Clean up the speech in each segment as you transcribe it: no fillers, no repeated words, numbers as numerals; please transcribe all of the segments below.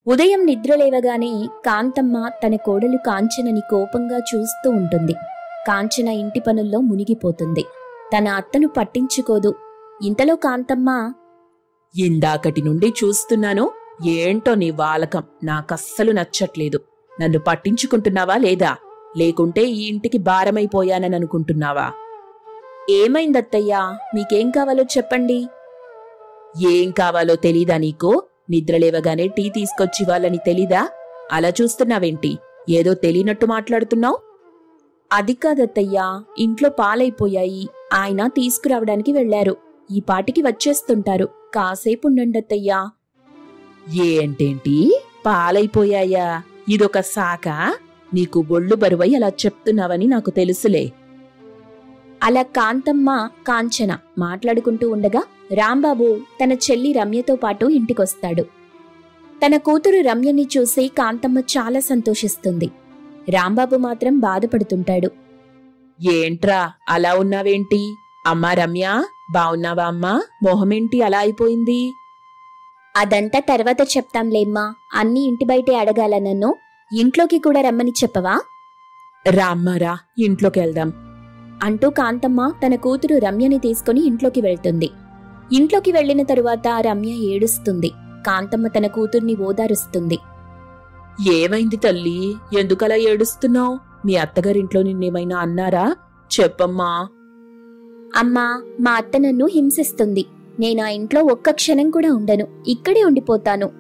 ఉదయం నిద్రలేవగానే కాంతమ్మ తన కోడలు కాంచనని కోపంగా చూస్తూ ఉంటుంది. కాంచన ఇంటి పనుల్లో మునిగిపోతుంది. తన అత్తను పట్టించుకోదు. ఇంతలో కాంతమ్మ, ఇందాకటి నుండి చూస్తున్నాను, ఏంటో నీ వాలకం నాకస్సలు నచ్చట్లేదు. నన్ను పట్టించుకుంటున్నావా లేదా? లేకుంటే ఈ ఇంటికి భారమైపోయానని అనుకుంటున్నావా? ఏమైందత్తయ్యా? మీకేం కావాలో చెప్పండి. ఏం కావాలో తెలీదా నీకు? నిద్రలేవగానే టీ తీసుకొచ్చి వాళ్ళని తెలీదా? అలా చూస్తున్నావేంటి? ఏదో తెలియనట్టు మాట్లాడుతున్నావు. అది కాదత్తయ్యా, ఇంట్లో పాలైపోయాయి. ఆయన తీసుకురావడానికి వెళ్లారు. ఈ పాటికి వచ్చేస్తుంటారు. కాసేపు ఉండండత్తయ్యా. ఏంటేంటి? పాలైపోయాయా? ఇదొక సాక? నీకు ఒళ్ళు బరువై అలా చెప్తున్నావని నాకు తెలుసులే. అలా కాంతమ్మ, కాంచన మాట్లాడుకుంటూ ఉండగా రాంబాబు తన చెల్లి రమ్యతో పాటు ఇంటికొస్తాడు. తన కూతురు రమ్యని చూసి కాంతమ్మ చాలా సంతోషిస్తుంది. రాంబాబు మాత్రం బాధపడుతుంటాడు. ఏంట్రా అలా ఉన్నావేంటి? అమ్మా రమ్య, బావున్నావా అమ్మా? మొహమేంటి అలా అయిపోయింది? అదంతా తర్వాత చెప్తాంలేమ్మా. అన్నీ ఇంటి బయటే అడగాల నన్ను. ఇంట్లోకి కూడా రమ్మని చెప్పవా? రామ్మారా, ఇంట్లోకి వెళ్దాం అంటూ కాంతమ్మ తన కూతురు రమ్యని తీసుకుని ఇంట్లోకి వెళ్తుంది. ఇంట్లోకి వెళ్లిన తరువాత రమ్య ఏడుస్తుంది. కాంతమ్మ తన కూతుర్ని ఓదారుస్తుంది. ఏమైంది తల్లి? ఎందుకలా ఏడుస్తున్నావు? మీ అత్తగారింట్లో నిన్నేమైనా అన్నారా? చెప్పమ్మా. అమ్మా, మా అత్త నన్ను హింసిస్తుంది. నేను ఆ ఇంట్లో ఒక్క క్షణం కూడా ఉండను. ఇక్కడే ఉండిపోతాను.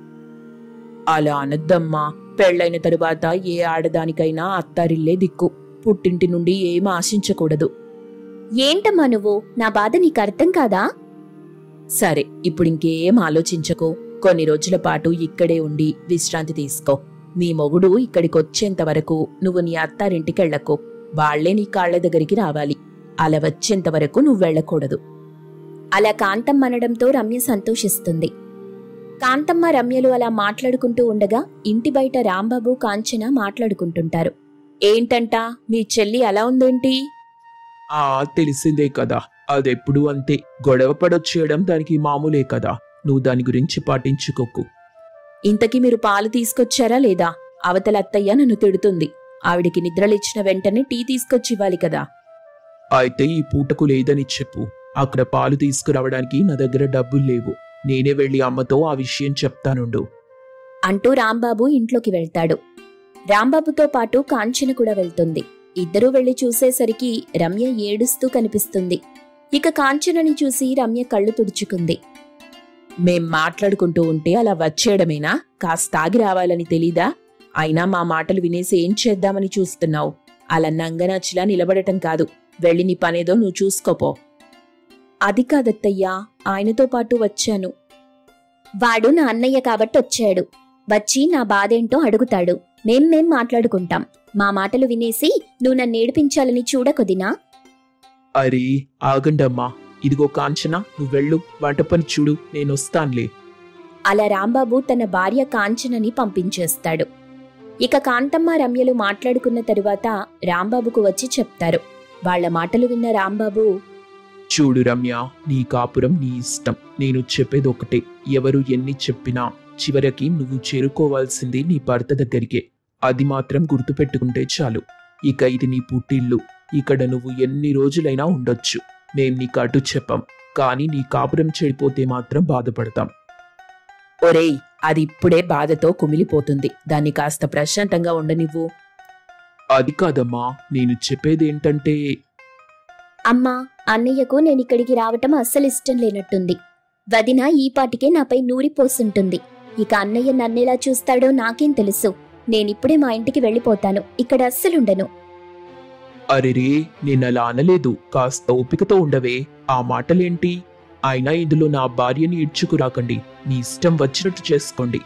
అలా అనద్దమ్మా. పెళ్లైన తరువాత ఏ ఆడదానికైనా అత్తారిల్లే దిక్కు. పుట్టింటి నుండి ఏం ఆశించకూడదు. ఏంటమ్మా నువ్వు? నా బాధ నీకు అర్థం కాదా? సరే, ఇప్పుడింకేం ఆలోచించకు. కొన్ని రోజుల పాటు ఇక్కడే ఉండి విశ్రాంతి తీసుకో. నీ మొగుడు ఇక్కడికొచ్చేంత వరకు నువ్వు నీ అత్తారింటికెళ్లకు. వాళ్లే నీ కాళ్ల దగ్గరికి రావాలి. అలా వచ్చేంత వరకు నువ్వు వెళ్లకూడదు. అలా కాంతమ్మ అనడంతో రమ్య సంతోషిస్తుంది. కాంతమ్మ రమ్యలు అలా మాట్లాడుకుంటూ ఉండగా ఇంటి బయట రాంబాబు, కాంచన మాట్లాడుకుంటుంటారు. ఏంటంట, మీ చెల్లి అలా ఉందేంటి? తెలిసిందే కదా, అదెప్పుడు అంతే. గొడవ పడొచ్చేయడం దానికి మామూలే కదా. నువ్వు దాని గురించి పాటించుకోకు. ఇంతకీ మీరు పాలు తీసుకొచ్చారా లేదా? అవతల అత్తయ్య నన్ను తిడుతుంది. ఆవిడికి నిద్రలిచ్చిన వెంటనే టీ తీసుకొచ్చివ్వాలి కదా. అయితే ఈ పూటకు లేదని చెప్పు. అక్కడ పాలు తీసుకురావడానికి నా దగ్గర డబ్బులు లేవు. నేనే వెళ్లి అమ్మతో ఆ విషయం చెప్తానుండు అంటూ రాంబాబు ఇంట్లోకి వెళ్తాడు. రాంబాబుతో పాటు కాంచన కూడా వెళ్తుంది. ఇద్దరూ వెళ్లి చూసేసరికి రమ్య ఏడుస్తూ కనిపిస్తుంది. ఇక కాంచనని చూసి రమ్య కళ్ళు తుడుచుకుంది. మేం మాట్లాడుకుంటూ ఉంటే అలా వచ్చేయడమేనా? కాస్త ఆగి రావాలని తెలీదా? అయినా మా మాటలు వినేసి ఏం చేద్దామని చూస్తున్నావు? అలా నంగనాచిలా నిలబడటం కాదు. వెళ్ళి నీ పనేదో నువ్వు చూసుకోపో. అది కాదత్తయ్యా, ఆయనతో పాటు వచ్చాను. వాడు నా అన్నయ్య కాబట్టి వచ్చాడు. వచ్చి నా బాధేంటో అడుగుతాడు. మేం మాట్లాడుకుంటాం. మా మాటలు వినేసి నువ్వు నన్ను ఏడిపించాలని చూడకొదినా? అరే ఆగండమ్మా. ఇదిగో కాంచన, నువ్వు వెళ్ళు, వంట పని చూడు, నేనొస్తాన్లే. అలా రాంబాబు తన భార్య కాంచనని పంపించేస్తాడు. ఇక కాంతమ్మ రమ్యలు మాట్లాడుకున్న తరువాత రాంబాబుకు వచ్చి చెప్తారు. వాళ్ల మాటలు విన్న రాంబాబు, చూడు రమ్య, నీ కాపురం నీ ఇష్టం. నేను చెప్పేది ఒకటే. ఎవరు ఎన్ని చెప్పినా చివరికి నువ్వు చేరుకోవాల్సింది నీ భర్త దగ్గరికే. అది మాత్రం గుర్తుపెట్టుకుంటే చాలు. ఇక ఇది నీ పుట్టిల్లు. ఇక్కడ నువ్వు ఎన్ని రోజులైనా ఉండొచ్చు. మేం నీకు అటు చెప్పం. కానీ నీ కాపురం చెడిపోతే మాత్రం బాధపడతాం. ఒరేయ్, అది ఇప్పుడే బాధతో కుమిలిపోతుంది. దాన్ని కాస్త ప్రశాంతంగా ఉండనివ్వు. అది కాదమ్మా, నేను చెప్పేదేంటంటే, అమ్మా, అన్నయ్యకు నేనిక్కడికి రావటం అస్సలు ఇష్టం లేనట్టుంది. వదిన ఈ పాటికే నాపై నూరిపోసుంటుంది. ఇక అన్నయ్య నన్నెలా చూస్తాడో నాకేం తెలుసు. నేనిప్పుడే మా ఇంటికి వెళ్ళిపోతాను. ఇక్కడ అస్సలుండను. అరెరే, నేనలా అనలేదు. కాస్త ఓపికతో ఉండవే. ఆ మాటలేంటి? అయినా ఇందులో నా భార్యని ఇడ్చుకురాకండి. మీ ఇష్టం వచ్చినట్టు చేసుకోండి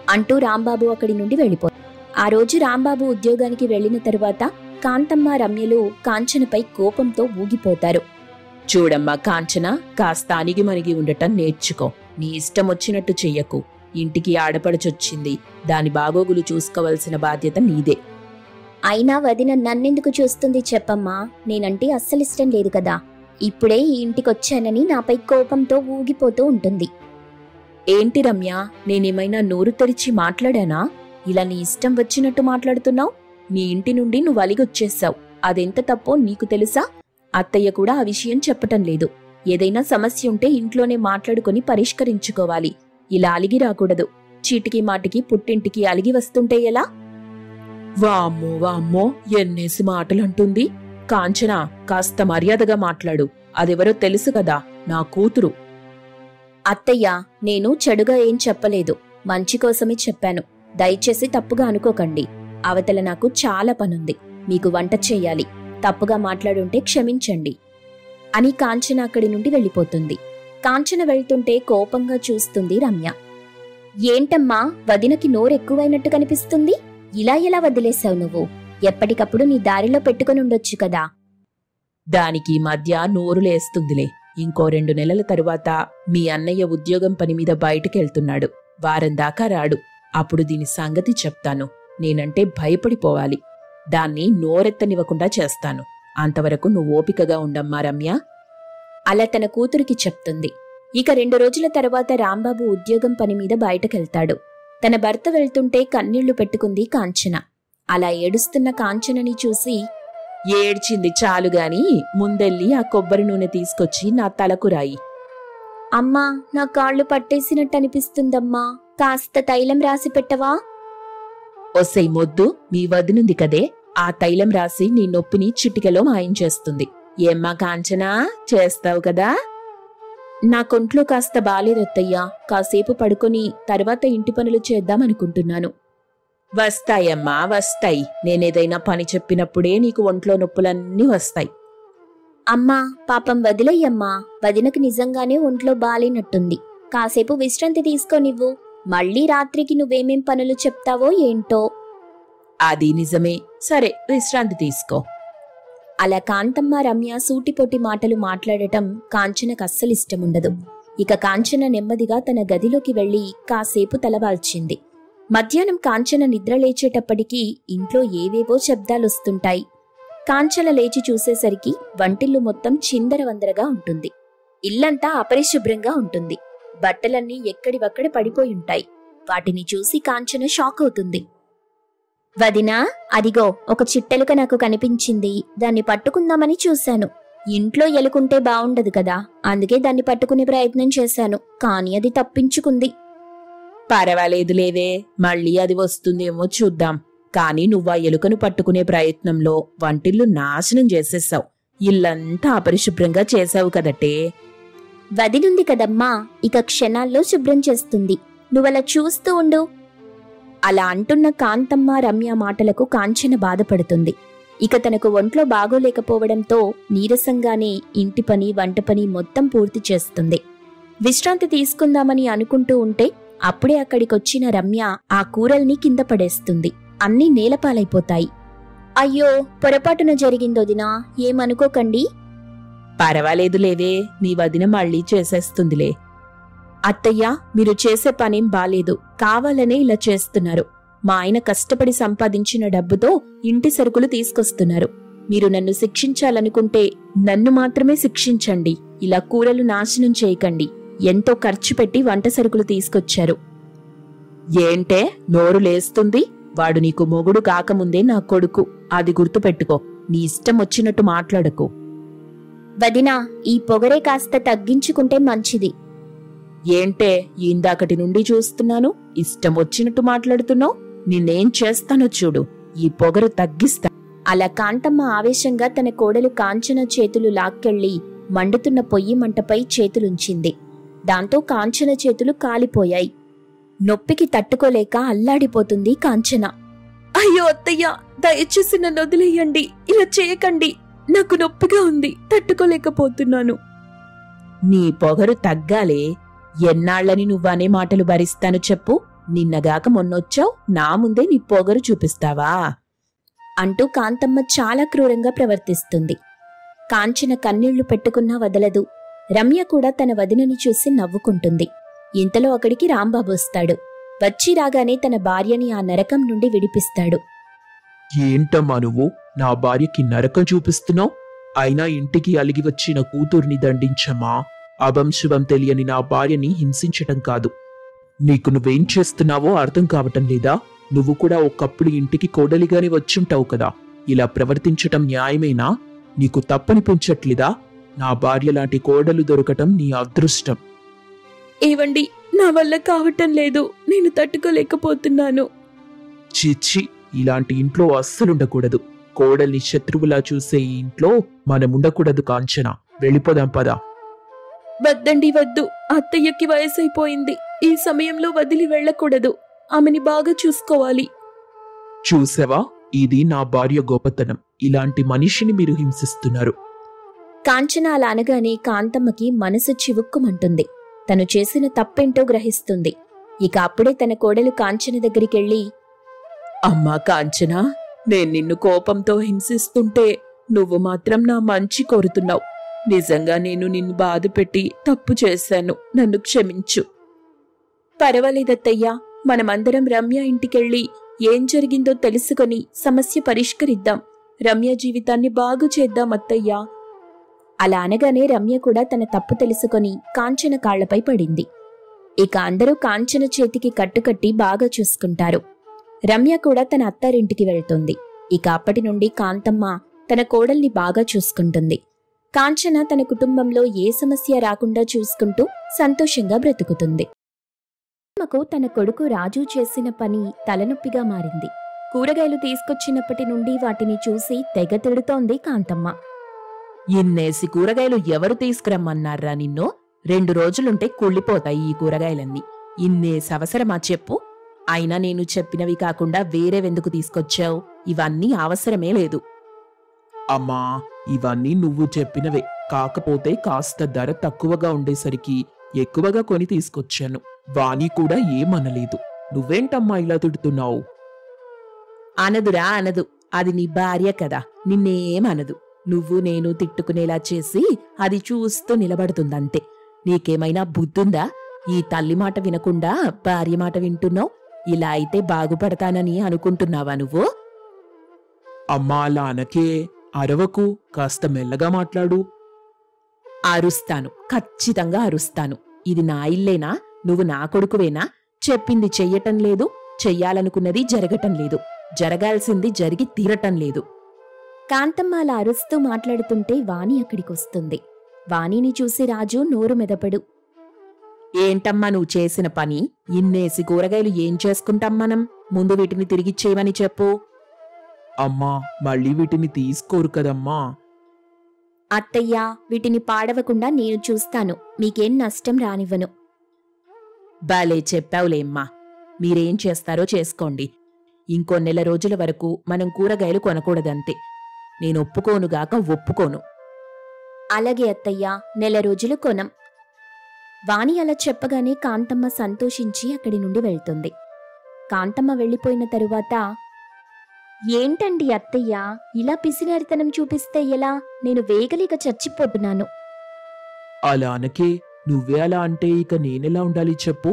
అంటూ రాంబాబు అక్కడి నుండి వెళ్ళిపోయాడు. ఆ రోజు రాంబాబు ఉద్యోగానికి వెళ్లిన తరువాత కాంతమ్మ రమ్యలు కాంచనపై కోపంతో ఊగిపోతారు. చూడమ్మా కాంచన, కాస్త అణిగి మణిగి ఉండటం నేర్చుకో. నీ ఇష్టం వచ్చినట్టు చెయ్యకు. ఇంటికి ఆడపడచొచ్చింది. దాని బాగోగులు చూసుకోవలసిన బాధ్యత నీదే. అయినా వదిన నన్నెందుకు చూస్తుంది చెప్పమ్మా? నేనంటే అస్సలిష్టం లేదు కదా. ఇప్పుడే ఈ ఇంటికొచ్చానని నాపై కోపంతో ఊగిపోతూ ఉంటుంది. ఏంటి రమ్య, నేనేమైనా నోరు తెరిచి మాట్లాడానా? ఇలా నీ ఇష్టం వచ్చినట్టు మాట్లాడుతున్నావు. నీ ఇంటి నుండి నువ్వు అలిగొచ్చేశావు. అదెంత తప్పో నీకు తెలుసా? అత్తయ్య కూడా ఆ విషయం చెప్పటం లేదు. ఏదైనా సమస్య ఉంటే ఇంట్లోనే మాట్లాడుకుని పరిష్కరించుకోవాలి. ఇలా అలిగి రాకూడదు. చీటికి మాటికి పుట్టింటికి అలిగి వస్తుంటే ఎలా? వామ్మో వామ్మో, ఎన్నేసి మాటలంటుంది. కాంచన, కాస్త మర్యాదగా మాట్లాడు. అదెవరో తెలుసు కదా, నా కూతురు. అత్తయ్య, నేను చెడుగా ఏం చెప్పలేదు, మంచి కోసమే చెప్పాను. దయచేసి తప్పుగా అనుకోకండి. అవతల నాకు చాలా పనుంది. మీకు వంట చెయ్యాలి. తప్పుగా మాట్లాడుంటే క్షమించండి అని కాంచన అక్కడి నుండి వెళ్ళిపోతుంది. కాంచన వెళ్తుంటే కోపంగా చూస్తుంది రమ్య. ఏంటమ్మా, వదినకి నోరెక్కువైనట్టు కనిపిస్తుంది. ఇలా ఎలా వదిలేశావు నువ్వు? ఎప్పటికప్పుడు నీ దారిలో పెట్టుకుని ఉండొచ్చు కదా. దానికి ఈ మధ్య నోరు లేస్తుందిలే. ఇంకో 2 నెలల తరువాత మీ అన్నయ్య ఉద్యోగం పని మీద బయటకెళ్తున్నాడు. వారం దాకా రాడు. అప్పుడు దీని సంగతి చెప్తాను. నేనంటే భయపడిపోవాలి. దాన్ని నోరెత్తనివ్వకుండా చేస్తాను. అంతవరకు నువ్వు ఓపికగా ఉండమ్మా రమ్య. అలా తన కూతురికి చెప్తుంది. ఇక 2 రోజుల తర్వాత రాంబాబు ఉద్యోగం పని మీద బయటకెళ్తాడు. తన భర్త వెళ్తుంటే కన్నీళ్లు పెట్టుకుంది కాంచన. అలా ఏడుస్తున్న కాంచనని చూసి, ఏడ్చింది చాలుగాని ముందెళ్ళి ఆ కొబ్బరి నూనె తీసుకొచ్చి నా తలకు రాయి. అమ్మా, నా కాళ్ళు పట్టేసినట్టు అనిపిస్తుందమ్మా, కాస్త తైలం రాసి పెట్టవా? ఒసై మొద్దు, మీ వదినుంది కదే, ఆ తైలం రాసి నీ నొప్పిని చిటికెలో మాయం చేస్తుంది. ఏమ్మా కాంచనా, చేస్తావు కదా? నా కొంట్లో కాస్త బాలేదత్తయ్యా. కాసేపు పడుకొని తర్వాత ఇంటి పనులు చేద్దామనుకుంటున్నాను. వస్తాయమ్మా, వస్తాయి. నేనేదైనా పని చెప్పినప్పుడే నీకు ఒంట్లో నొప్పులన్నీ వస్తాయి. అమ్మా, పాపం వదిలేయమ్మా. వదినకు నిజంగానే ఒంట్లో బాలేనట్టుంది. కాసేపు విశ్రాంతి తీసుకోనివ్వు. మళ్ళీ రాత్రికి నువ్వేమేం పనులు చెప్తావో ఏంటో. అది నిజమే. సరే, విశ్రాంతి తీసుకో. అలా కాంతమ్మ రమ్య సూటిపోటి మాటలు మాట్లాడటం కాంచనకు అస్సలిష్టముండదు. ఇక కాంచన నెమ్మదిగా తన గదిలోకి వెళ్లి కాసేపు తలవాల్చింది. మధ్యాహ్నం కాంచన నిద్రలేచేటప్పటికీ ఇంట్లో ఏవేవో శబ్దాలొస్తుంటాయి. కాంచన లేచి చూసేసరికి వంటిల్లు మొత్తం చిందరవందరగా ఉంటుంది. ఇల్లంతా అపరిశుభ్రంగా ఉంటుంది. బట్టలన్నీ ఎక్కడివక్కడ పడిపోయుంటాయి. వాటిని చూసి కాంచన షాక్ అవుతుంది. వదినా, అదిగో ఒక చిట్టెలుక నాకు కనిపించింది. దాన్ని పట్టుకుందామని చూశాను. ఇంట్లో ఎలుకుంటే బావుండదు కదా, అందుకే దాన్ని పట్టుకునే ప్రయత్నం చేశాను. కాని అది తప్పించుకుంది. పర్వాలేదులేవే, మళ్ళీ అది వస్తుందేమో చూద్దాం. కాని నువ్వా ఎలుకను పట్టుకునే ప్రయత్నంలో వంటిల్లు నాశనం చేసేశావు. ఇల్లంతా అపరిశుభ్రంగా చేశావు కదటే. వదినుంది కదమ్మా, ఇక క్షణాల్లో శుభ్రం చేస్తుంది. నువ్వలా చూస్తూ ఉండు. అలా అంటున్న కాంతమ్మ రమ్య మాటలకు కాంచన బాధపడుతుంది. ఇక తనకు ఒంట్లో బాగోలేకపోవడంతో నీరసంగానే ఇంటి పని వంట పని మొత్తం పూర్తి చేస్తుంది. విశ్రాంతి తీసుకుందామని అనుకుంటూ ఉంటే అప్పుడే అక్కడికొచ్చిన రమ్య ఆ కూరల్ని కింద పడేస్తుంది. అన్నీ నేలపాలైపోతాయి. అయ్యో, పొరపాటున జరిగిందొదినా, ఏమనుకోకండి. పర్వాలేదులేవే, నీ వదిన మళ్ళీ చేసేస్తుందిలే. అత్తయ్య, మీరు చేసే పనేం బాలేదు. కావాలనే ఇలా చేస్తున్నారు. మా ఆయన కష్టపడి సంపాదించిన డబ్బుతో ఇంటి సరుకులు తీసుకొస్తున్నారు. మీరు నన్ను శిక్షించాలనుకుంటే నన్ను మాత్రమే శిక్షించండి. ఇలా కూరలు నాశనం చేయకండి. ఎంతో ఖర్చు పెట్టి వంట సరుకులు తీసుకొచ్చారు. ఏంటే నోరు లేస్తుంది? వాడు నీకు మొగుడు కాకముందే నా కొడుకు. అది గుర్తుపెట్టుకో. నీ ఇష్టం వచ్చినట్టు మాట్లాడకు. వదినా, ఈ పొగరే కాస్త తగ్గించుకుంటే మంచిది. ఏంటే, ఇందాకటి నుండి చూస్తున్నాను, ఇష్టం వచ్చినట్టు మాట్లాడుతున్నావు. నిన్నేం చేస్తానో చూడు. ఈ పొగరు తగ్గిస్తా. అలా కాంతమ్మ ఆవేశంగా తన కోడలు కాంచన చేతులు లాక్కెళ్లి మండుతున్న పొయ్యి మంటపై చేతులుంచింది. దాంతో కాంచన చేతులు కాలిపోయాయి. నొప్పికి తట్టుకోలేక అల్లాడిపోతుంది కాంచన. అయ్యో అత్తయ్య, దయచేసి నన్ను వదిలేయండి. ఇలా చేయకండి. నాకు నొప్పిగా ఉంది, తట్టుకోలేకపోతున్నాను. నీ పొగరు తగ్గాలే. ఎన్నాళ్లని నువ్వనే మాటలు భరిస్తాను చెప్పు. నిన్నగాక మొన్నొచ్చావు, నా ముందే నీ పొగరు చూపిస్తావా? అంటూ కాంతమ్మ చాలా క్రూరంగా ప్రవర్తిస్తుంది. కాంచన కన్నీళ్లు పెట్టుకున్నా వదలదు. రమ్య కూడా తన వదినని చూసి నవ్వుకుంటుంది. ఇంతలో అక్కడికి రాంబాబు వస్తాడు. వచ్చి రాగానే తన భార్యని ఆ నరకం నుండి విడిపిస్తాడు. ఏంటమ్మా నువ్వు నా భార్యకి నరకం చూపిస్తున్నావు? అయినా ఇంటికి అలిగి వచ్చిన కూతుర్ని దండించమ్మా. అభం శుభం తెలియని నా భార్యని హింసించటం కాదు. నీకు నువ్వేం చేస్తున్నావో అర్థం కావటం లేదా? నువ్వు కూడా ఒకప్పుడు ఇంటికి కోడలిగానే వచ్చుంటావు కదా. ఇలా ప్రవర్తించటం న్యాయమేనా? నీకు తప్పనిపించట్లేదా? నా భార్య లాంటి కోడలు దొరకటం నీ అదృష్టం. ఏవండి, నా వల్ల కావటం లేదు, నేను తట్టుకోలేకపోతున్నాను. చిచ్చి, ఇలాంటి ఇంట్లో అస్సలుండకూడదు. కోడల్ని శత్రువులా చూసే ఈ ఇంట్లో మనముండకూడదు కాంచన. వెళ్ళిపోదాం పదా. వద్దండి, వద్దు. అత్తయ్యకి వయసైపోయింది. ఈ సమయంలో వదిలి వెళ్ళకూడదు. ఆమెని బాగా చూసుకోవాలి. చూసావా, ఇది నా భార్య గొప్పతనం. ఇలాంటి మనిషిని మీరు హింసిస్తున్నారు. కాంచన అలా అనగానే కాంతమ్మకి మనసు చివుక్కుమంటుంది. తను చేసిన తప్పేంటో గ్రహిస్తుంది. ఇక అప్పుడే తన కోడలు కాంచన దగ్గరికెళ్ళి, అమ్మా కాంచన, నేను నిన్ను కోపంతో హింసిస్తుంటే నువ్వు మాత్రం నా మంచి కోరుతున్నావు. నిజంగా నేను నిన్ను బాధపెట్టి తప్పు చేశాను. నన్ను క్షమించు. పర్వాలేదత్తయ్యా, మనమందరం రమ్య ఇంటికెళ్ళి ఏం జరిగిందో తెలుసుకొని సమస్య పరిష్కరిద్దాం. రమ్య జీవితాన్ని బాగు చేద్దాం అత్తయ్యా. అలా అనగానే రమ్య కూడా తన తప్పు తెలుసుకొని కాంచన కాళ్లపై పడింది. ఇక అందరూ కాంచన చేతికి కట్టుకట్టి బాగా చూసుకుంటారు. రమ్య కూడా తన అత్తారింటికి వెళ్తుంది. ఇక అప్పటి నుండి కాంతమ్మ తన కోడల్ని బాగా చూసుకుంటుంది. కాంచన తన కుటుంబంలో ఏ సమస్య రాకుండా చూసుకుంటూ సంతోషంగా బ్రతుకుతుంది. కాంతమ్మకు తన కొడుకు రాజు చేసిన పని తలనొప్పిగా మారింది. కూరగాయలు తీసుకొచ్చినప్పటి నుండి వాటిని చూసి తెగ తిడుతోంది కాంతమ్మ. ఇన్నేసి కూరగాయలు ఎవరు తీసుకురమ్మన్నారా నిన్ను? 2 రోజులుంటే కుళ్ళిపోతాయి ఈ కూరగాయలన్నీ. ఇన్నేసి అవసరమా చెప్పు? అయినా నేను చెప్పినవి కాకుండా వేరేవెందుకు తీసుకొచ్చావు? ఇవన్నీ అవసరమే లేదు. అమ్మా, ఇవన్నీ నువ్వు చెప్పినవే. కాకపోతే కాస్త ధర తక్కువగా ఉండేసరికి ఎక్కువగా కొని తీసుకొచ్చాను. వాణి కూడా ఏమనలేదు. నువ్వేంటమ్మా ఇలా తిడుతున్నావు? అనదురా, అనదు. అది నీ భార్య కదా, నిన్నేమనదు. నువ్వు నేను తిట్టుకునేలా చేసి అది చూస్తూ నిలబడుతుందంతే. నీకేమైనా బుద్ధుందా? ఈ తల్లి మాట వినకుండా భార్య మాట వింటున్నావు. ఇలా అయితే బాగుపడతానని అనుకుంటున్నావా నువ్వు? అమ్మా, అలా అనకే. అరవకు, కాస్త మెల్లగా మాట్లాడు. అరుస్తాను, ఖచ్చితంగా అరుస్తాను. ఇది నా ఇల్లేనా? నువ్వు నా కొడుకువేనా? చెప్పింది చెయ్యటం లేదు, చెయ్యాలనుకున్నది జరగటం లేదు, జరగాల్సింది జరిగి తీరటం లేదు. కాంతమ్మ అలా అరుస్తూ మాట్లాడుతుంటే వాణి అక్కడికొస్తుంది. వాణిని చూసి రాజు నోరు మెదపడు. ఏంటమ్మా నువ్వు చేసిన పని? ఇన్నేసి కూరగాయలు ఏం చేసుకుంటాం మనం? ముందు వీటిని తిరిగిచ్చేయమని చెప్పు. అమ్మా, మళ్ళీ వీటిని తీసుకోరు కదమ్మా. అత్తయ్యా, వీటిని పాడవకుండా నేను చూస్తాను. మీకేం నష్టం రానివ్వను. బాలే చెప్పావులేమ్మా. మీరేం చేస్తారో చేసుకోండి. ఇంకో నెల రోజుల వరకు మనం కూరగాయలు కొనకూడదంతే. నేను ఒప్పుకోనుగాక ఒప్పుకోను. అలాగే అత్తయ్యా, నెల రోజులు కొనం. వాణి అలా చెప్పగానే కాంతమ్మ సంతోషించి అక్కడి నుండి వెళ్తుంది. కాంతమ్మ వెళ్ళిపోయిన తరువాత, ఏంటండి అత్తయ్యా, ఇలా పిసినారితనం చూపిస్తే ఎలా? నేను వేగలిక చచ్చిపోతున్నాను. అలా అనకే. నువ్వే అలా అంటే ఇక నేనెలా ఉండాలి చెప్పు?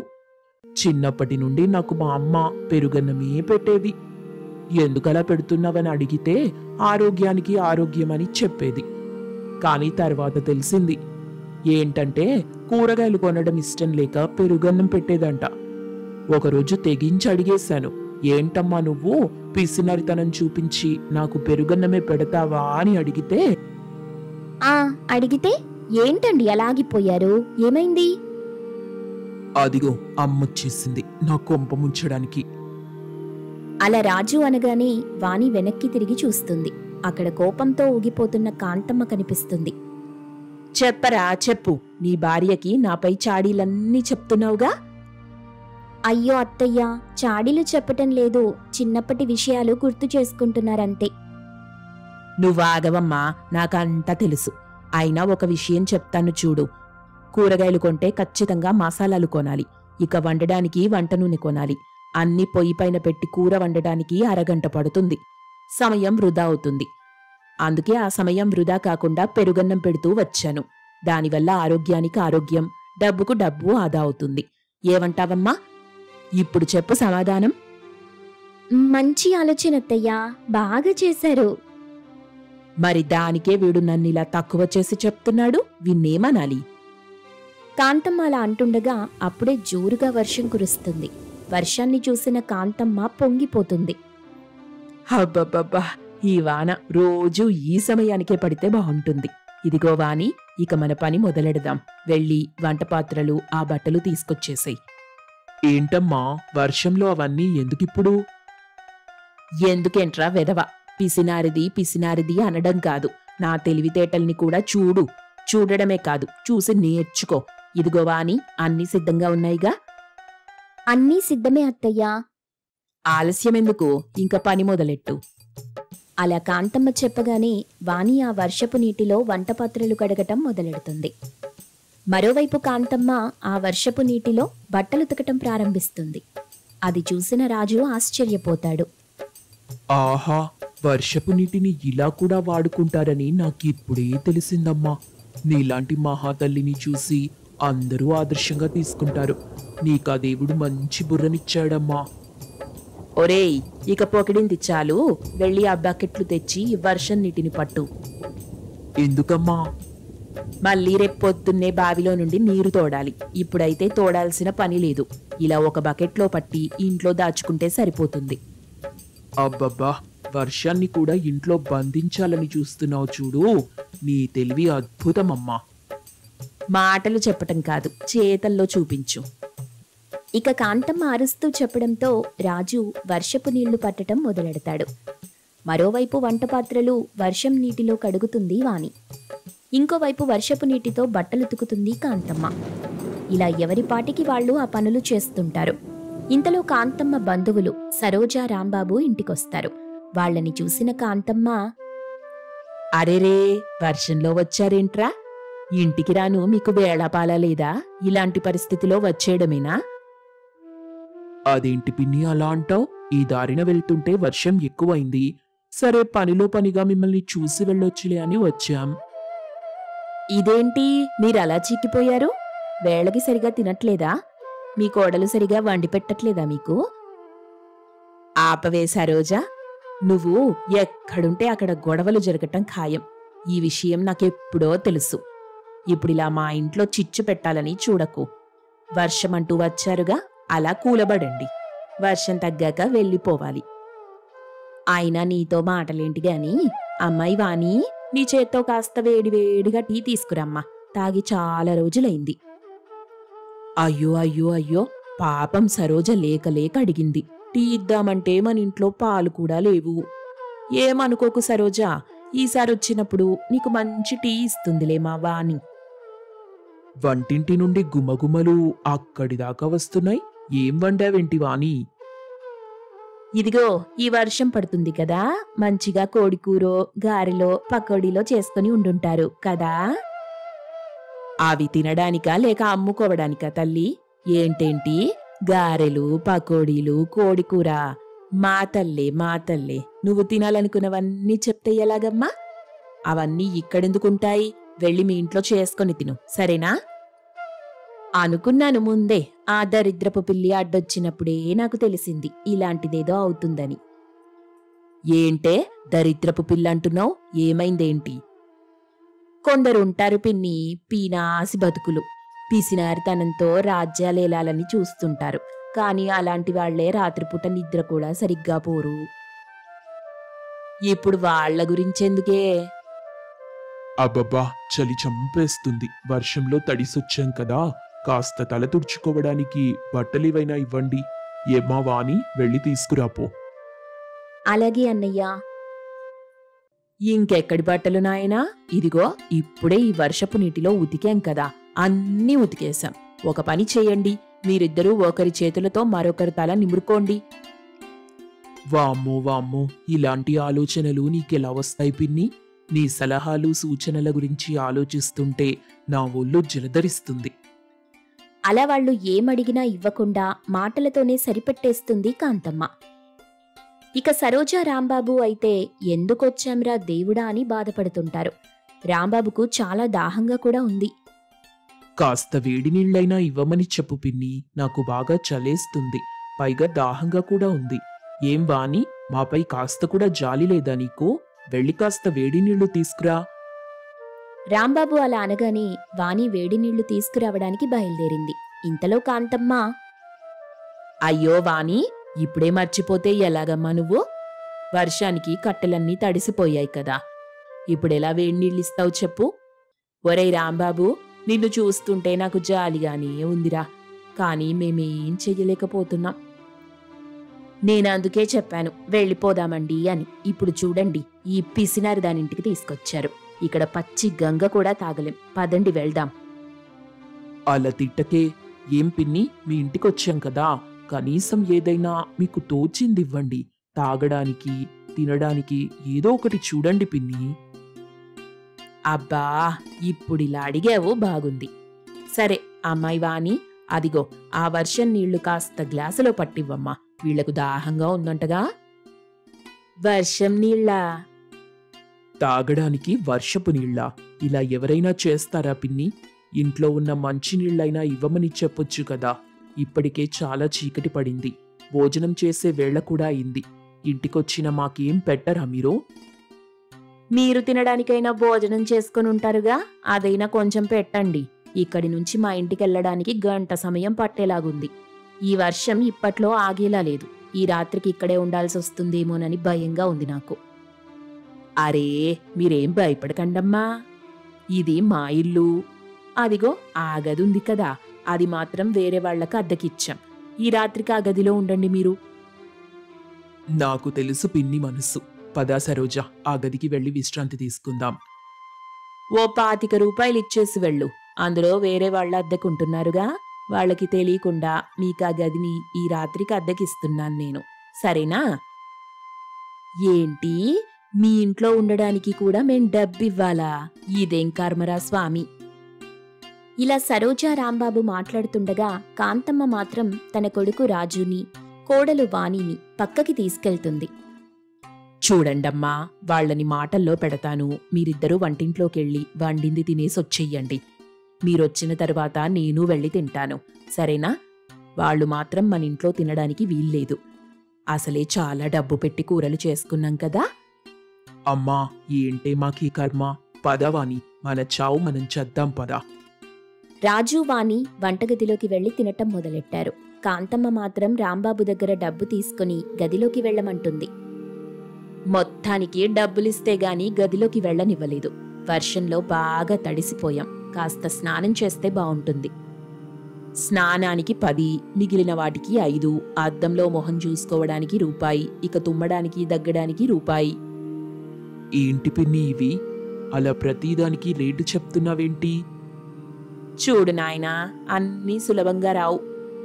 చిన్నప్పటి నుండి నాకు మా అమ్మ పెరుగన్నమే పెట్టేది. ఎందుకలా పెడుతున్నావని అడిగితే ఆరోగ్యానికి ఆరోగ్యమని చెప్పేది. కానీ తర్వాత తెలిసింది ఏంటంటే కూరగాయలు కొనడం ఇష్టం లేక పెరుగన్నం పెట్టేదంట. ఒకరోజు తెగించి అడిగేశాను, ఏంటమ్మా నువ్వు పిసినరితనం చూపించి నాకు పెరుగన్నమే పెడతావా అని అడిగితే, అడిగితే ఏంటండి అలాగిపోయారు? ఏమైంది? అదిగో అమ్మొచ్చేసింది నా కొంప ముంచడానికి. అలా రాజు అనగానే వాణి వెనక్కి తిరిగి చూస్తుంది. అక్కడ కోపంతో ఊగిపోతున్న కాంతమ్మ కనిపిస్తుంది. చెప్పరా, చెప్పు. నీ భార్యకి నాపై చాడీలన్నీ చెప్తున్నావుగా? అయ్యో అత్తయ్యా, చాడీలు చెప్పటం లేదు. చిన్నప్పటి విషయాలు గుర్తు చేసుకుంటున్నారంతే. నువ్వాగవమ్మా, నాకంతా తెలుసు. అయినా ఒక విషయం చెప్తాను చూడు. కూరగాయలు కొంటే ఖచ్చితంగా మసాలాలు కొనాలి. ఇక వండడానికి వంట నూనె కొనాలి. అన్నీ పొయ్యిపైన పెట్టి కూర వండడానికి అరగంట పడుతుంది. సమయం వృధా అవుతుంది. అందుకే ఆ సమయం వృధా కాకుండా పెరుగన్నం పెడుతూ వచ్చాను. దానివల్ల ఆరోగ్యానికి ఆరోగ్యం, డబ్బుకు డబ్బు ఆదా అవుతుంది. ఏమంటావమ్మా? ఇప్పుడు చెప్పు సమాధానం. మంచి ఆలోచన అత్తయ్యా, బాగా చేశారు. మరి దానికే వీడు నన్నిలా తక్కువ చేసి చెప్తున్నాడు. విన్నేమనాలి? కాంతమ్మ అలా అంటుండగా అప్పుడే జోరుగా వర్షం కురుస్తుంది. వర్షాన్ని చూసిన కాంతమ్మ పొంగిపోతుంది. అబ్బబ్బబ్బా, ఈ వాన రోజూ ఈ సమయానికే పడితే బాగుంటుంది. ఇదిగో వాణి, ఇక మన పని మొదలెడదాం. వెళ్ళి వంటపాత్రలు, ఆ బట్టలు తీసుకొచ్చేసేయ్. ఏంటమ్మా వర్షంలో అవన్నీ ఎందుకిప్పుడు? ఎందుకేంట్రా వెధవ, పిసినారిది పిసినారిది అనడం కాదు, నా తెలివితేటల్ని కూడా చూడు. చూడడమే కాదు, చూసి నేర్చుకో. ఇదిగో వాణి, అన్నీ సిద్ధంగా ఉన్నాయిగా? అన్నీ సిద్ధమే అత్తయ్యా. ఆలస్యమెందుకు, ఇంక పని మొదలెట్టు. అలా కాంతమ్మ చెప్పగానే వాణి ఆ వర్షపు నీటిలో వంటపాత్రలు కడగటం మొదలెడుతుంది. మరోవైపు కాంతమ్మ ఆ వర్షపు నీటిలో బట్టలు ఉతకటం ప్రారంభిస్తుంది. అది చూసిన రాజు ఆశ్చర్యపోతాడు. ఆహా, వర్షపు నీటిని ఇలా కూడా వాడుకుంటారని నాకిప్పుడే తెలిసిందమ్మా. నీలాంటి మహాతల్లిని చూసి అందరూ ఆదర్శంగా తీసుకుంటారు. నీకా దేవుడు మంచి బుర్రనిచ్చాడమ్మా. ఒరేయ్, ఇక పొకిడింది చాలు. వెళ్ళి ఆ బకెట్లు తెచ్చి వర్షం నీటిని పట్టు. ఎందుకమ్మా? మళ్ళీ రేపు పొద్దున్నే బావిలో నుండి నీరు తోడాలి. ఇప్పుడైతే తోడాల్సిన పని లేదు. ఇలా ఒక బకెట్లో పట్టి ఇంట్లో దాచుకుంటే సరిపోతుంది. అబ్బబ్బా, వర్షాన్ని కూడా ఇంట్లో బంధించాలని చూస్తున్నావు చూడు. నీ తెలివి అద్భుతమమ్మా. మాటలు చెప్పటం కాదు, చేతల్లో చూపించు. ఇక కాంతమ్మ అరుస్తూ చెప్పడంతో రాజు వర్షపు నీళ్లు పట్టటం మొదలెడతాడు. మరోవైపు వంటపాత్రలు వర్షం నీటిలో కడుగుతుంది వాణి. ఇంకోవైపు వర్షపు నీటితో బట్టలుతుకుతుంది కాంతమ్మ. ఇలా ఎవరిపాటికి వాళ్ళు ఆ పనులు చేస్తుంటారు. ఇంతలో కాంతమ్మ బంధువులు సరోజ, రాంబాబు ఇంటికొస్తారు. వాళ్ళని చూసిన కాంతమ్మ, అరెరే, వర్షంలో వచ్చారేంట్రా? ఇంటికి రాను మీకు వేళాపాలా లేదా? ఇలాంటి పరిస్థితిలో వచ్చేయడమేనా? అదేంటి పిన్ని అలా అంటావు? ఈ దారిన వెళ్తుంటే వర్షం ఎక్కువైంది. సరే, పనిలో పనిగా మిమ్మల్ని చూసి వెళ్ళొచ్చులే అని వచ్చాం. ఇదేంటి మీరలా చిక్కిపోయారు? వేళకి సరిగా తినట్లేదా? మీ కోడలు సరిగా వండి పెట్టట్లేదా మీకు? ఆపవే సరోజా, నువ్వు ఎక్కడుంటే అక్కడ గొడవలు జరగటం ఖాయం. ఈ విషయం నాకెప్పుడో తెలుసు. ఇప్పుడిలా మా ఇంట్లో చిచ్చు పెట్టాలని చూడకు. వర్షమంటూ వచ్చారుగా, అలా కూలబడండి. వర్షం తగ్గాక వెళ్ళిపోవాలి. అయినా నీతో మాటలేంటి గాని, అమ్మాయి వాణి, నీ చేత్తో కాస్త వేడివేడిగా టీ తీసుకురమ్మా. తాగి చాలా రోజులైంది. అయ్యో అయ్యో అయ్యో, పాపం సరోజ లేక లేక అడిగింది. టీ ఇద్దామంటే మన ఇంట్లో పాలు కూడా లేవు. ఏమనుకోకు సరోజా, ఈసారొచ్చినప్పుడు నీకు మంచి టీ ఇస్తుందిలే మా వాణి. వంటింటి నుండి గుమగుమలు అక్కడిదాకా వస్తున్నాయి. ఏం వండావేంటి వాణి? ఇదిగో, ఈ వర్షం పడుతుంది కదా, మంచిగా కోడికూరో, గారెలో, పకోడీలో చేసుకుని ఉండుంటారు కదా. అవి తినడానికా లేక అమ్ముకోవడానికా తల్లి? ఏంటేంటి గారెలు, పకోడీలు, కోడికూర? మా తల్లే మా తల్లే, నువ్వు తినాలనుకున్నవన్నీ చెప్తే ఎలాగమ్మా? అవన్నీ ఇక్కడెందుకుంటాయి? వెళ్ళి మీ ఇంట్లో చేసుకొని తిను, సరేనా? అనుకున్నాను ముందే. ఆ దరిద్రపు పిల్లి అడ్డొచ్చినప్పుడే నాకు తెలిసింది ఇలాంటిదేదో అవుతుందని. ఏంటే దరిద్రపు పిల్లంటున్నావు? ఏమైందేంటి? కొందరుంటారు పిన్ని, పీనాసి బతుకులు. పిసినారితనంతో రాజ్యాలేలాలని చూస్తుంటారు. కాని అలాంటి వాళ్లే రాత్రిపూట నిద్ర కూడా సరిగ్గా పోరు. ఇప్పుడు వాళ్ల గురించెందుకే? అబ్బబ్బా, చలి చంపేస్తుంది. వర్షంలో తడిసొచ్చాం కదా, కాస్త తల తుడుచుకోవడానికి బట్టలేవైనా ఇవ్వండి. ఏమ్మా వాణి, వెళ్ళి తీసుకురాపో. అలాగే అన్నయ్యా. ఇంకెక్కడి బట్టలు నాయనా? ఇదిగో, ఇప్పుడే ఈ వర్షపు నీటిలో ఉతికాం కదా, అన్నీ ఉతికేశాం. ఒక పని చేయండి, మీరిద్దరూ ఒకరి చేతులతో మరొకరి తల నిమురుకోండి. వామ్మో వామ్మో, ఇలాంటి ఆలోచనలు నీకెలా వస్తాయి పిన్ని? నీ సలహాలు, సూచనల గురించి ఆలోచిస్తుంటే నా ఒళ్ళు జలధరిస్తుంది. అలా వాళ్ళు ఏమడిగినా ఇవ్వకుండా మాటలతోనే సరిపెట్టేస్తుంది కాంతమ్మ. ఇక సరోజ, రాంబాబు అయితే ఎందుకొచ్చాంరా దేవుడా అని బాధపడుతుంటారు. రాంబాబుకు చాలా దాహంగా కూడా ఉంది. కాస్త వేడి నీళ్ళైనా ఇవ్వమని చెప్పు పిన్ని, నాకు బాగా చలేస్తుంది. పైగా దాహంగా కూడా ఉంది. ఏం వాణి, మాపై కాస్త కూడా జాలి లేదా నీకు? వెళ్ళి కాస్త వేడి నీళ్లు తీసుకురా. రాంబాబు అలా అనగానే వాణి వేడి నీళ్లు తీసుకురావడానికి బయలుదేరింది. ఇంతలో కాంతమ్మ, అయ్యో వాణి, ఇప్పుడే మర్చిపోతే ఎలాగమ్మా నువ్వు? వర్షానికి కట్టెలన్నీ తడిసిపోయాయి కదా, ఇప్పుడెలా వేడినీళ్ళిస్తావు చెప్పు? ఒరేయ్ రాంబాబు, నిన్ను చూస్తుంటే నాకు జాలిగానే ఉందిరా, కానీ మేమేం చెయ్యలేకపోతున్నాం. నేనందుకే చెప్పాను వెళ్ళిపోదామండి అని. ఇప్పుడు చూడండి, ఈ పిసినారి దానింటికి తీసుకొచ్చారు. ఇక్కడ పచ్చి గంగ కూడా తాగలేం. పదండి వెళ్దాం. అలా తిట్టకే. ఏం పిన్ని, మీ ఇంటికొచ్చాం కదా, కనీసం ఏదైనా మీకు తోచిందివ్వండి. తాగడానికి, తినడానికి ఏదో ఒకటి చూడండి పిన్ని. అబ్బా, ఇప్పుడిలా అడిగావు బాగుంది. సరే అమ్మాయి వాణి, అదిగో ఆ వర్షం నీళ్లు కాస్త గ్లాసులో పట్టివ్వమ్మా, వీళ్లకు దాహంగా ఉందంటగా. వర్షం నీళ్ళా? తాగడానికి వర్షపు నీళ్ళా? ఇలా ఎవరైనా చేస్తారా పిన్ని? ఇంట్లో ఉన్న మంచినీళ్ళైనా ఇవ్వమని చెప్పొచ్చు కదా. ఇప్పటికే చాలా చీకటి పడింది, భోజనం చేసే వేళ కూడా అయింది. ఇంటికొచ్చిన మాకేం పెట్టరా మీరు? మీరు తినడానికైనా భోజనం చేసుకుని ఉంటారుగా, అదైనా కొంచెం పెట్టండి. ఇక్కడి నుంచి మా ఇంటికెళ్ళడానికి గంట సమయం పట్టేలాగుంది. ఈ వర్షం ఇప్పట్లో ఆగేలా లేదు. ఈ రాత్రికి ఇక్కడే ఉండాల్సి వస్తుందేమోనని భయంగా ఉంది నాకు. అరే, మీరేం భయపడకండమ్మా, ఇది మా ఇల్లు. అదిగో ఆ గది ఉంది కదా, అది మాత్రం వేరే వాళ్లకు అద్దెకిచ్చాం. ఈ రాత్రికి ఆ గదిలో ఉండండి మీరు. నాకు తెలుసు పిన్ని మనసు. పదా సరోజ, ఆ గదికి వెళ్ళి విశ్రాంతి తీసుకుందాం. ఓ 25 రూపాయలు ఇచ్చేసి వెళ్ళు. అందులో వేరే వాళ్ళ అద్దెకుంటున్నారుగా, వాళ్ళకి తెలియకుండా మీకా గదిని ఈ రాత్రికి అద్దెకిస్తున్నాను నేను, సరేనా? ఏంటి, మీ ఇంట్లో ఉండడానికి కూడా మేం డబ్బివ్వాలా? ఇదేం కర్మరా స్వామి. ఇలా సరోజా రాంబాబు మాట్లాడుతుండగా కాంతమ్మ మాత్రం తన కొడుకు రాజుని, కోడలు వాణిని పక్కకి తీసుకెళ్తుంది. చూడండమ్మా, వాళ్ళని మాటల్లో పెడతాను. మీరిద్దరూ వంటింట్లోకెళ్ళి వండింది తినేసొచ్చెయ్యండి. మీరొచ్చిన తర్వాత నేను వెళ్ళి తింటాను, సరేనా? వాళ్ళు మాత్రం మన ఇంట్లో తినడానికి వీల్లేదు. అసలే చాలా డబ్బు పెట్టి కూరలు చేసుకున్నాం కదా. అమ్మా, ఏంటే మాకీ కర్మ? పదవాని, మన చావు మనం చద్దాం పదా. రాజు వాణి వంటగదిలోకి వెళ్లి తినటం మొదలెట్టారు. కాంతమ్మ మాత్రం రాంబాబు దగ్గర డబ్బు తీసుకుని గదిలోకి వెళ్లమంటుంది. మొత్తానికి డబ్బులిస్తే గాని గదిలోకి వెళ్ళనివ్వలేదు. వర్షంలో బాగా తడిసిపోయాం, కాస్త స్నానం చేస్తే బావుంటుంది. స్నానానికి 10, మిగిలిన వాటికి 5, అద్దంలో మొహం చూసుకోవడానికి రూపాయి, ఇక తుమ్మడానికి దగ్గడానికి రూపాయి. ఏంటి పిన్ని ఇవి? అలా ప్రతిదానికి రేటు చెప్తున్నావేంటి? చూడు నాయనా, అన్నీ సులభంగా రావు.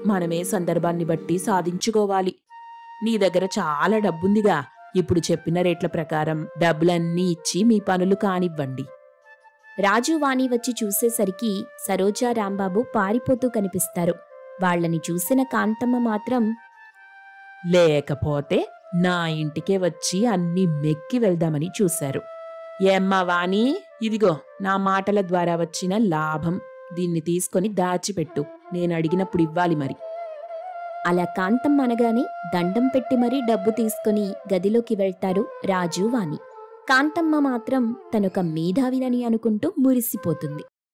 మనమే సందర్భాన్ని బట్టి సాధించుకోవాలి. నీ దగ్గర చాలా డబ్బుందిగా, ఇప్పుడు చెప్పిన రేట్ల ప్రకారం డబ్బులన్నీ ఇచ్చి మీ పనులు కానివ్వండి. రాజు వాణి వచ్చి చూసేసరికి సరోజా రాంబాబు పారిపోతూ కనిపిస్తారు. వాళ్లని చూసిన కాంతమ్మ మాత్రం, లేకపోతే నా ఇంటికే వచ్చి అన్నీ మెక్కి వెళ్దామని చూశారు. ఏమ్మా వాణి, ఇదిగో నా మాటల ద్వారా వచ్చిన లాభం, దీన్ని తీసుకొని దాచిపెట్టు, నేను అడిగినప్పుడు ఇవ్వాలి మరి. అలా కాంతమ్మ అనగానే దండం పెట్టి మరీ డబ్బు తీసుకుని గదిలోకి వెళ్తారు రాజు వాణి. కాంతమ్మ మాత్రం తనొక మేధావినని అనుకుంటూ మురిసిపోతుంది.